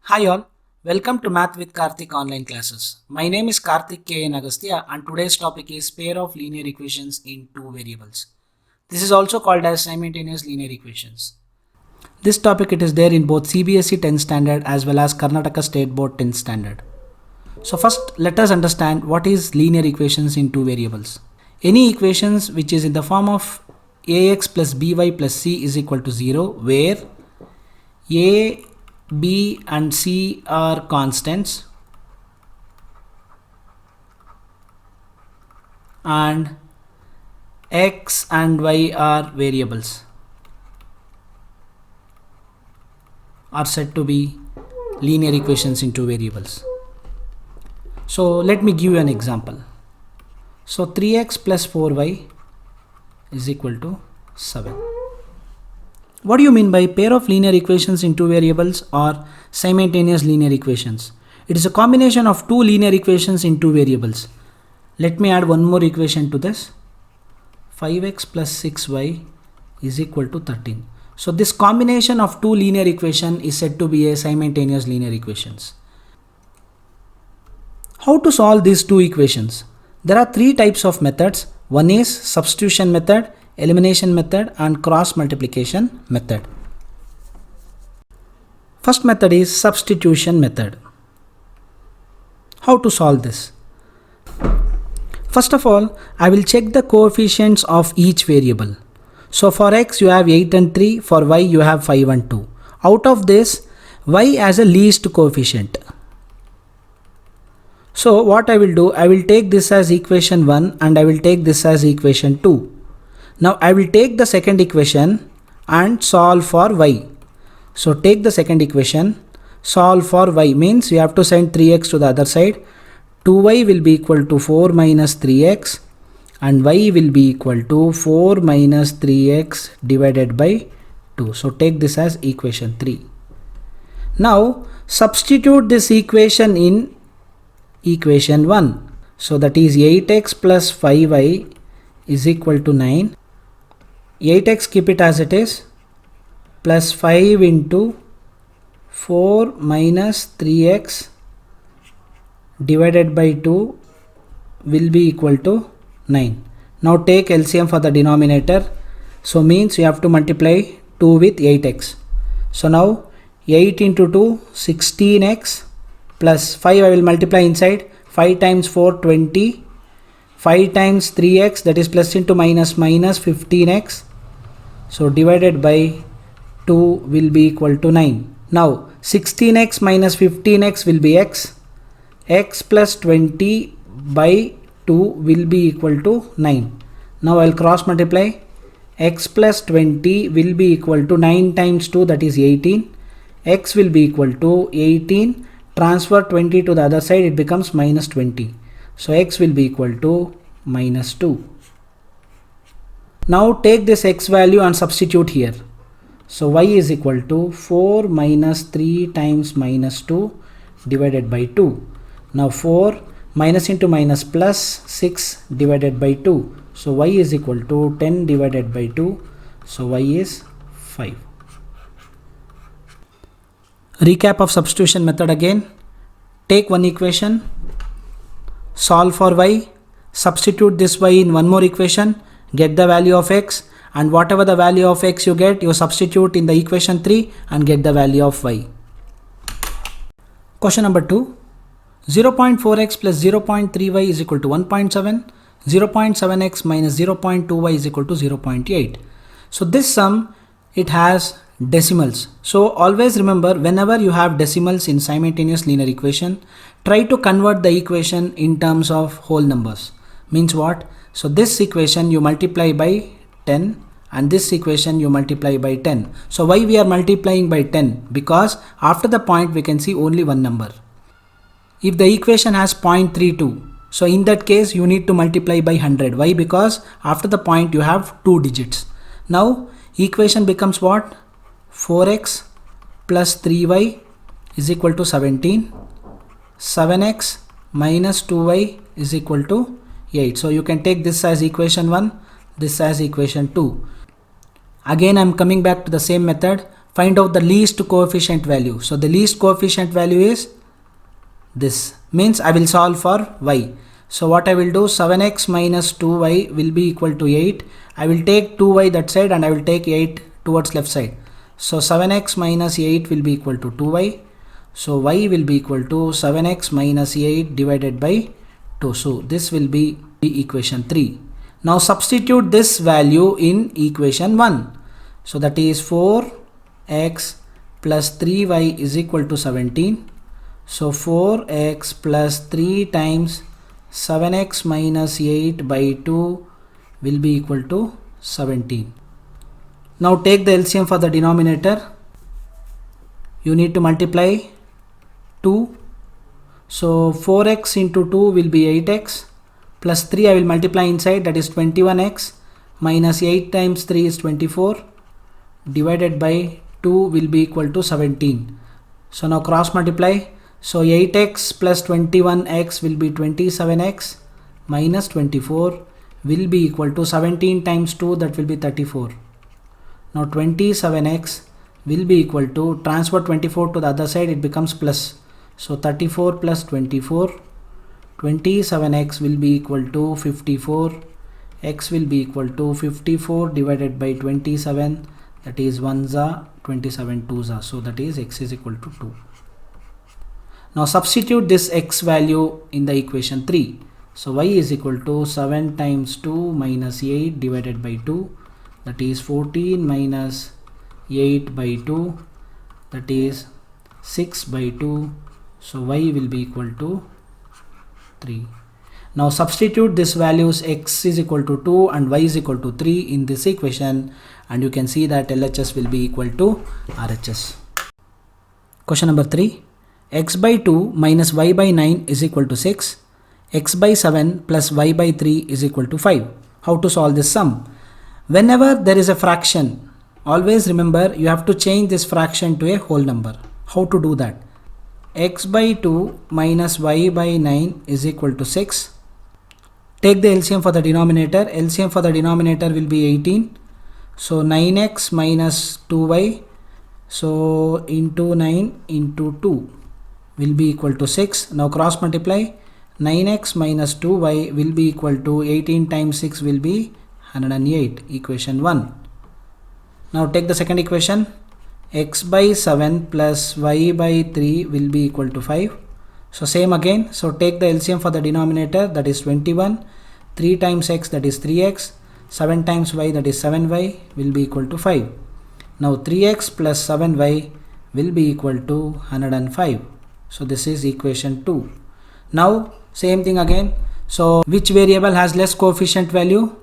Hi all, welcome to Math with Karthik online classes. My name is Karthik K. N. Agastya and today's topic is pair of linear equations in two variables. This is also called as simultaneous linear equations. This topic it is there in both CBSE 10th standard as well as Karnataka State Board 10th standard. So first let us understand what is linear equations in two variables. Any equations which is in the form of ax plus by plus c is equal to 0 where a, b and c are constants and x and y are variables are said to be linear equations in two variables. So let me give you an example. So 3x plus 4y is equal to 7. What do you mean by pair of linear equations in two variables or simultaneous linear equations? It is a combination of two linear equations in two variables. Let me add one more equation to this. 5x plus 6y is equal to 13. So this combination of two linear equations is said to be a simultaneous linear equations. How to solve these two equations? There are three types of methods. One is substitution method, elimination method and cross multiplication method. First method is substitution method. How to solve this? First of all, I will check the coefficients of each variable. So for x you have 8 and 3, for y you have 5 and 2. Out of this, y has a least coefficient. So what I will do, I will take this as equation 1 and I will take this as equation 2. Now I will take the second equation and solve for y. So take the second equation, solve for y means you have to send 3x to the other side. 2y will be equal to 4 minus 3x and y will be equal to 4 minus 3x divided by 2. So take this as equation 3. Now substitute this equation in equation 1. So that is 8x plus 5y is equal to 9. 8x keep it as it is plus 5 into 4 minus 3x divided by 2 will be equal to 9. Now take LCM for the denominator. So means you have to multiply 2 with 8x. So now 8 into 2 16x plus 5 I will multiply inside. 5 times 4 20. 5 times 3x that is plus into minus 15x. So divided by 2 will be equal to 9. Now 16x minus 15x will be x. X plus 20 by 2 will be equal to 9. Now I will cross multiply. X plus 20 will be equal to 9 times 2 that is 18. X will be equal to 18. Transfer 20 to the other side, it becomes minus 20. So x will be equal to minus 2. Now take this x value and substitute here. So y is equal to 4 minus 3 times minus 2 divided by 2. Now 4 minus into minus plus 6 divided by 2. So y is equal to 10 divided by 2. So y is 5. Recap of substitution method again. Take one equation, solve for y, substitute this y in one more equation, get the value of x, and whatever the value of x you get, you substitute in the equation 3 and get the value of y. Question number 2. 0.4x plus 0.3y is equal to 1.7. 0.7x minus 0.2y is equal to 0.8. So this sum, it has decimals. So always remember, whenever you have decimals in simultaneous linear equation, try to convert the equation in terms of whole numbers. Means what? So this equation you multiply by 10 and this equation you multiply by 10. So why we are multiplying by 10? Because after the point we can see only one number. If the equation has 0.32, so in that case you need to multiply by 100. Why? Because after the point you have two digits. Now equation becomes what? 4x plus 3y is equal to 17. 7x minus 2y is equal to 8. So you can take this as equation 1, this as equation 2. Again I am coming back to the same method. find out the least coefficient value. So the least coefficient value is this, means I will solve for y. So what I will do, 7x minus 2y will be equal to 8. I will take 2y that side and I will take 8 towards left side. So 7x minus 8 will be equal to 2y. So y will be equal to 7x minus 8 divided by 2. So this will be equation 3. Now substitute this value in equation 1. So that is 4x plus 3y is equal to 17. So 4x plus 3 times 7x minus 8 by 2 will be equal to 17. Now take the LCM for the denominator. You need to multiply 2. So 4x into 2 will be 8x plus 3 I will multiply inside, that is 21x minus 8 times 3 is 24 divided by 2 will be equal to 17. So now cross multiply. So 8x plus 21x will be 27x minus 24 will be equal to 17 times 2, that will be 34. Now 27x will be equal to, transfer 24 to the other side, it becomes plus. So 34 plus 24, 27x will be equal to 54, x will be equal to 54 divided by 27, that is 1 27 2 so that is x is equal to 2. Now substitute this x value in the equation 3. So y is equal to 7 times 2 minus 8 divided by 2, that is 14 minus 8 by 2, that is 6 by 2. So y will be equal to 3. Now substitute this values x is equal to 2 and y is equal to 3 in this equation, and you can see that LHS will be equal to RHS. Question number 3. X by 2 minus y by 9 is equal to 6. X by 7 plus y by 3 is equal to 5. How to solve this sum? Whenever there is a fraction, always remember you have to change this fraction to a whole number. How to do that? X by 2 minus y by 9 is equal to 6. Take the LCM for the denominator. LCM for the denominator will be 18. So 9x minus 2y, so into 9 into 2 will be equal to 6. Now cross multiply. 9x minus 2y will be equal to 18 times 6 will be 108, equation 1. Now take the second equation. X by 7 plus y by 3 will be equal to 5. So same again. So take the LCM for the denominator, that is 21. 3 times x, that is 3x. 7 times y, that is 7y will be equal to 5. Now 3x plus 7y will be equal to 105. So this is equation 2. Now same thing again. So which variable has less coefficient value?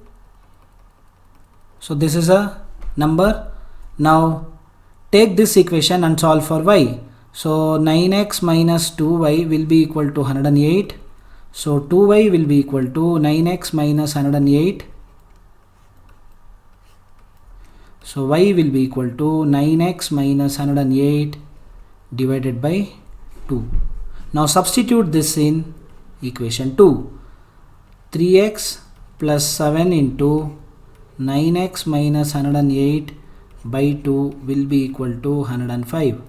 So this is a number. Now take this equation and solve for y. So 9x minus 2y will be equal to 108. So 2y will be equal to 9x minus 108. So y will be equal to 9x minus 108 divided by 2. Now substitute this in equation 2. 3x plus 7 into 9x minus 108 by 2 will be equal to 105.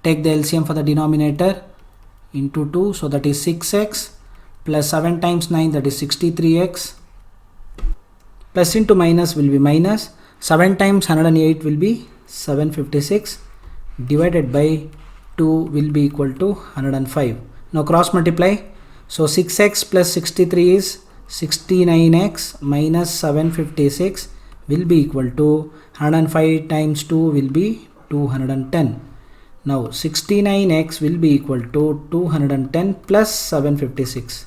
Take the LCM for the denominator into 2, so that is 6x plus 7 times 9, that is 63x. Plus into minus will be minus. 7 times 108 will be 756 divided by 2 will be equal to 105. Now cross multiply. So 6x plus 63 is 69x minus 756 will be equal to 105 times 2 will be 210. Now 69x will be equal to 210 plus 756.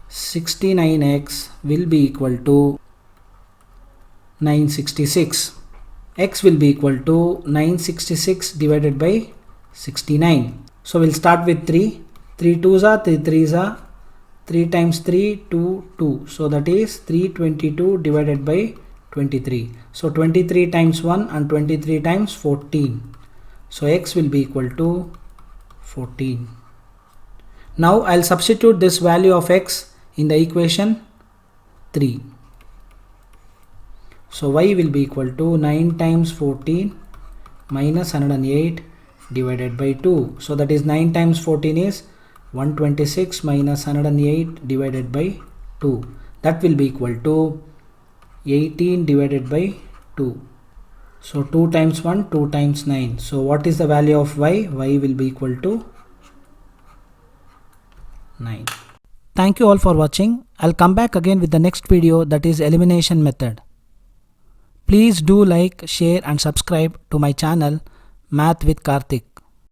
69x will be equal to 966. X will be equal to 966 divided by 69. So we'll start with 3. 3 2s are 3 3s are 3 times 3 2 2. So that is 322 divided by 23. So 23 times 1 and 23 times 14. So x will be equal to 14. Now I'll substitute this value of x in the equation 3. So y will be equal to 9 times 14 minus 108 divided by 2. So that is 9 times 14 is 126 minus 108 divided by 2. That will be equal to 18 divided by 2. So 2 times 1, 2 times 9. So what is the value of y? Y will be equal to 9. Thank you all for watching. I'll come back again with the next video, that is elimination method. Please do like, share and subscribe to my channel Math with Karthik.